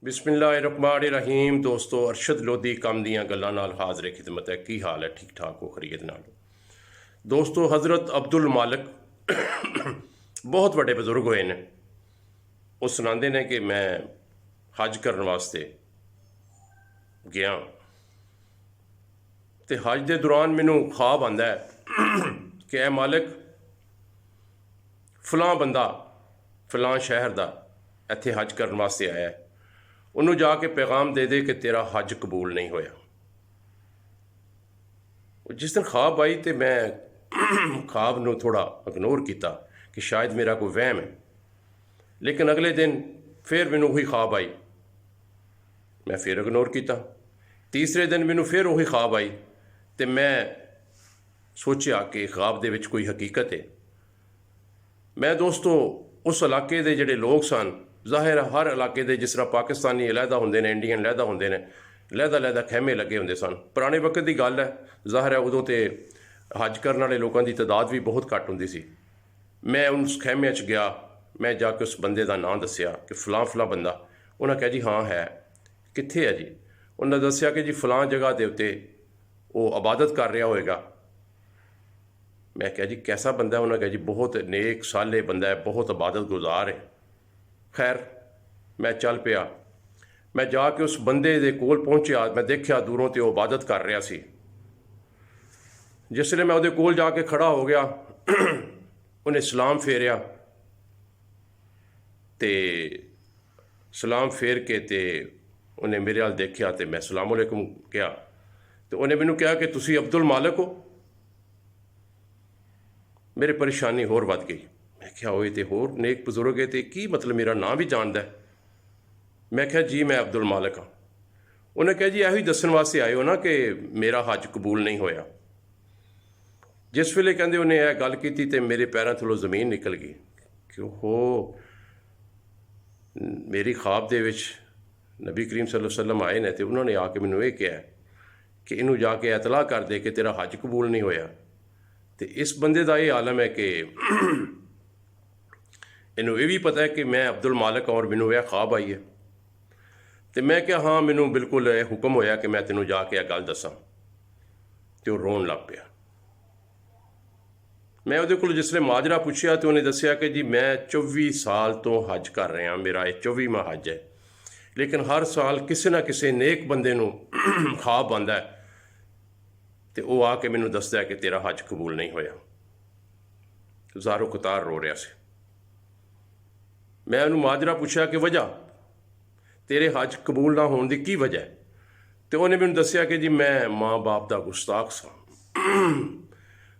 बिस्मिल्लाहिर्रहमानिर्रहीम। दोस्तों, अरशद लोधी कम दियाँ गल्लां नाल हाज़िर खिदमत है। की हाल है? ठीक ठाक हो? खरीद नाल दोस्तों, हज़रत अब्दुल मालिक बहुत बड़े बजुर्ग होए ने। वो सुनाते ने कि मैं हज करने वास्ते गया तो हज के दौरान मैनू ख्वाब आंदा है कि ए मालिक, फलां बंदा फलां शहर का इत्थे हज करने वास्ते आया है, उन्होंने जाके पैगाम दे दे कि तेरा हज कबूल नहीं होया। जिस दिन ख्वाब आई तो मैं ख्वाब नूं थोड़ा इग्नोर किया कि शायद मेरा कोई वहम है, लेकिन अगले दिन फिर मैनू वही ख्वाब आई, मैं फिर इग्नोर किया। तीसरे दिन मैनू फिर वही ख्वाब आई तो मैं सोचा कि ख्वाब दे विच कोई हकीकत है। मैं दोस्तों उस इलाके के जोड़े लोग सन, जाहिर हर इलाके के जिस तरह पाकिस्तानी अलहदा होंदे ने, इंडियन अलहदा होंदे ने, अलहदा खैमे लगे होंदे सन। पुराने वक्त की गल है, जाहिर है उदों तो हज करने वाले लोगों की तादाद भी बहुत घट होंदी सी। मैं उस खैमे च गया, मैं जाके उस बंदे का नाम दसिया कि फलां फलां बंदा। उन्हें कहा जी हाँ है, कित्थे है जी? उन्हें दसिया कि जी फलां जगह के उत्ते वो इबादत कर रहा होएगा। मैं क्या जी कैसा बंदा है? उन्हें कहा जी बहुत नेक साले बंदा है, बहुत इबादत गुजार है। खैर मैं चल पिया, मैं जाके उस बंदे दे कोल पहुंचा, मैं देखा दूरों तो इबादत कर रहा सी। जिसले मैं उहदे कोल जाके खड़ा हो गया, उन्हें सलाम फेरिया ते सलाम फेर के ते उन्हें मेरे हाल देखा तो मैं सलाम अलैकुम कहा तो उन्हें मैनू कहा कि तुसी अब्दुल मालिक हो। मेरी परेशानी होर वध गई। मैं क्या होए तो होर नेक बजुर्ग है तो की मतलब मेरा नाम भी जानता है? मैं क्या जी मैं अब्दुल मालिक हाँ। उन्हें कहा जी यही दसन वास्ते आए हो ना कि मेरा हज कबूल नहीं होया। जिस वेले कहते उन्हें यह गल की तो मेरे पैरों थलों जमीन निकल गई। क्यों हो? मेरी ख्वाब दे विच नबी करीम सल्लल्लाहु अलैहि वसल्लम आए ने तो उन्होंने आके मैनू ये कहा कि इनू जाके इतला कर दे कि तेरा हज कबूल नहीं होया। तो इस बंदे का ये आलम है कि इनू ये भी पता है कि मैं अब्दुल मालिक और मैनू यह ख्वाब आई है। तो मैं क्या हाँ मैनू बिल्कुल हुक्म होया कि मैं तेनों जाके यह गल दसा। तो रोन लग पिया। मैं उहदे कोल जिसले माजरा पूछया तो उन्हें दसिया कि जी मैं 24 साल तो हज कर रहा, मेरा ये 24वां हज है, लेकिन हर साल किसी ना किसी नेक बंदे नूं ख्वाब आंदा है तो वह आके मैनू दसदा है कि तेरा हज कबूल नहीं होया। ज़ारो कतार रो रहा से। मैं उन्होंने माजरा पूछा कि वजह तेरे हज कबूल ना होने की वजह है? तो उन्हें मैनू दसिया कि जी मैं माँ बाप का गुस्ताख सा।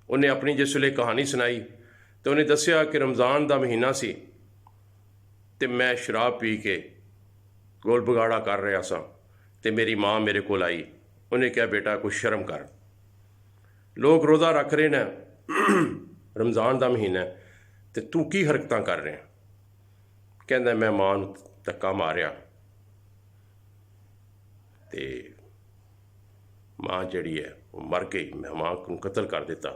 उन्हें अपनी जिसले कहानी सुनाई तो उन्हें दसिया कि रमज़ान का महीना सी ते मैं शराब पी के गोल बगाड़ा कर रहा सा ते मेरी माँ मेरे को आई। उन्हें कहा बेटा कुछ शर्म कर, लोग रोज़ा रख रहे ने, रमज़ान का महीना है तो तू की हरकतां कर रहे? कहता मैं माँ नूं धक्का मारिया ते माँ जड़ी है वो मर गई, मैं माँ को कतल कर दिता।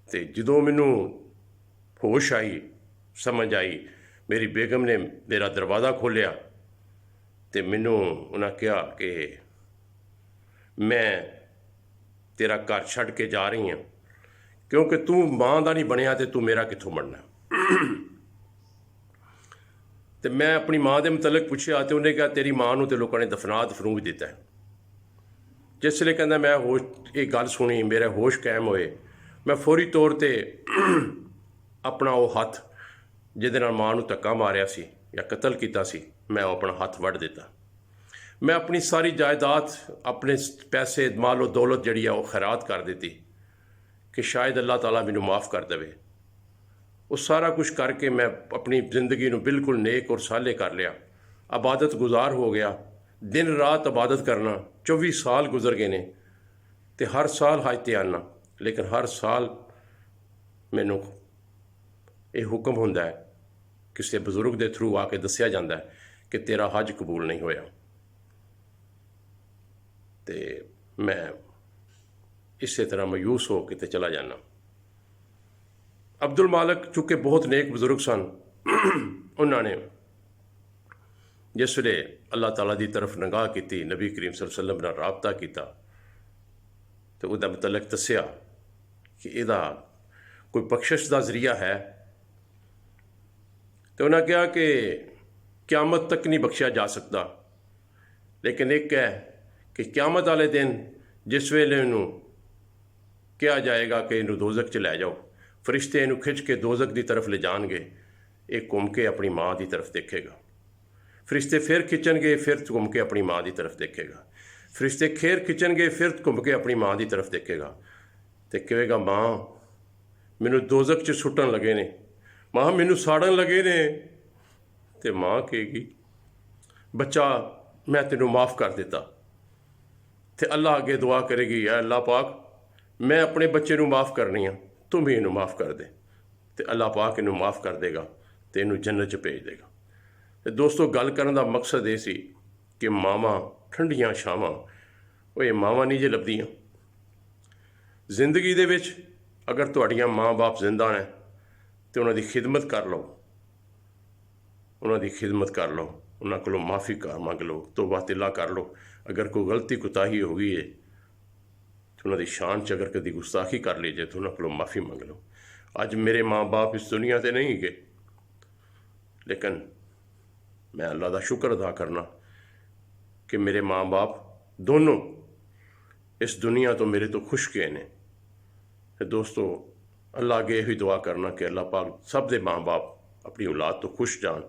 तो जो मैनू होश आई, समझ आई, मेरी बेगम ने मेरा दरवाज़ा खोलिया तो मैनू उन्हें कहा कि मैं तेरा घर छड़ के जा रही हाँ, क्योंकि तू माँ का नहीं बनया तो तू मेरा कित्थों बनना। तो मैं अपनी माँ के मुतलक पूछा तो उन्हें कहा तेरी माँ को तो लोगों ने दफना दफनू भी दिता है। जिसले कहना मैं होश ये गल सुनी, मेरे होश कायम होए, मैं फौरी तौर पर अपना वो हथ जिहदे नाल माँ नूं धक्का मारिया सी या कतल किया सी, मैं अपना हथ वढ़ दिता। मैं अपनी सारी जायदाद, अपने पैसे, मालो दौलत जिहड़ी है वो खैरात कर दी कि शायद अल्लाह ताला मैनू माफ़ कर देवे। वो सारा कुछ करके मैं अपनी ज़िंदगी नूं बिल्कुल नेक और साले कर लिया, इबादत गुजार हो गया, दिन रात इबादत करना। 24 साल गुजर गए ने तो हर साल हज ते आना, लेकिन हर साल मैनू ये हुक्म होंदा है, किसी बजुर्ग के थ्रू आके दसिया जाता है कि तेरा हज कबूल नहीं होया। तो मैं इस तरह मायूस हो के चला जाना। अब्दुल मालिक चूँकि बहुत नेक बजुर्ग सन, उन्होंने जिस वे अल्लाह ताला की तरफ निगाह की, नबी करीम सल्लल्लाहु अलैहि वसल्लम नाल राबता किया तो उसका मतलब दसिया कि यदा कोई बख्शिश का जरिया है। तो उन्हें कहा कि क्यामत तक नहीं बख्शिया जा सकता, लेकिन एक है कि क्यामत वाले दिन जिस वेले इनू कहा जाएगा कि इनू दोजक च लै जाओ, फरिश्ते इनू खिंच के दोजक की तरफ ले जाएंगे, एक घूम के अपनी माँ की तरफ देखेगा। फरिश्ते फिर खिंचणगे, फिर घूम के अपनी माँ की तरफ देखेगा। फरिश्ते फिर खिंचणगे, फिर घूम के अपनी माँ की तरफ देखेगा तो कहेगा, माँ मैनू दोजक च सुट्टन लगे ने, माँ मैनू साड़न लगे ने। तो माँ कहेगी, बच्चा मैं तेनू माफ़ कर दिता। तो अल्लाह अगे दुआ करेगी, या अल्लाह पाक मैं अपने बच्चे नू माफ़ करनी हाँ, तू भी इनू माफ़ कर दे। तो अल्लाह पाक इनू माफ़ कर देगा तो इनू जन्नत च भेज देगा। तो दोस्तों गल करने का मकसद ये सी कि मावां ठंडियां छावां वो ये मावां नहीं जे लभदियां जिंदगी दे विच। अगर तुहाडियां माँ बाप जिंदा ने तो उन्हां दी खिदमत कर लो, उन्हां दी खिदमत कर लो, उन्हां कोलों माफ़ी मंग लो, तौबा तिला कर लो। अगर कोई गलती कोताही हो गई है तो उन्हां दी शान च अगर कभी गुस्ताखी कर ली जाए तो उन्हां कोलों माफ़ी मंग लो। अज मेरे माँ बाप इस दुनिया ते नहीं गए, लेकिन मैं अल्लाह का शुक्र अदा करना कि मेरे माँ बाप दोनों इस दुनिया तो मेरे तो खुश गए ने। तो दोस्तों अल्लाह अगे यही दुआ करना कि अल्लाह पाक सब दे माँ बाप अपनी औलाद तो खुश जान।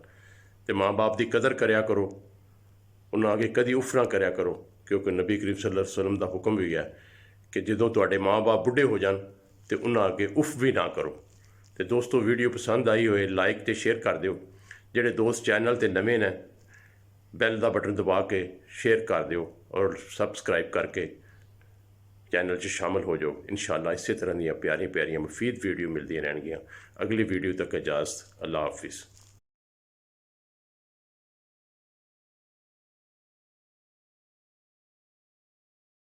तो माँ बाप की कदर करया करो, उन्होंने आगे कदी उफ ना करया करो, क्योंकि नबी करीम सल्लल्लाहु अलैहि वसल्लम का हुक्म भी है कि जो तुहाडे माँ बाप बुढ़े हो जान तो उन्होंने आगे उफ भी ना करो। तो दोस्तों वीडियो पसंद आई होए लाइक तो शेयर कर दियो। ਜਿਹੜੇ दोस्त चैनल ते नवे ने बैल का बटन दबा के शेयर कर दियो और सबसक्राइब करके चैनल च शामिल हो जाओ। इंशाअल्लाह इस तरह दी प्यारी प्यारी मुफीद वीडियो मिलती रहनगियां। अगली वीडियो तक इजाज़त, अल्लाह हाफिज़।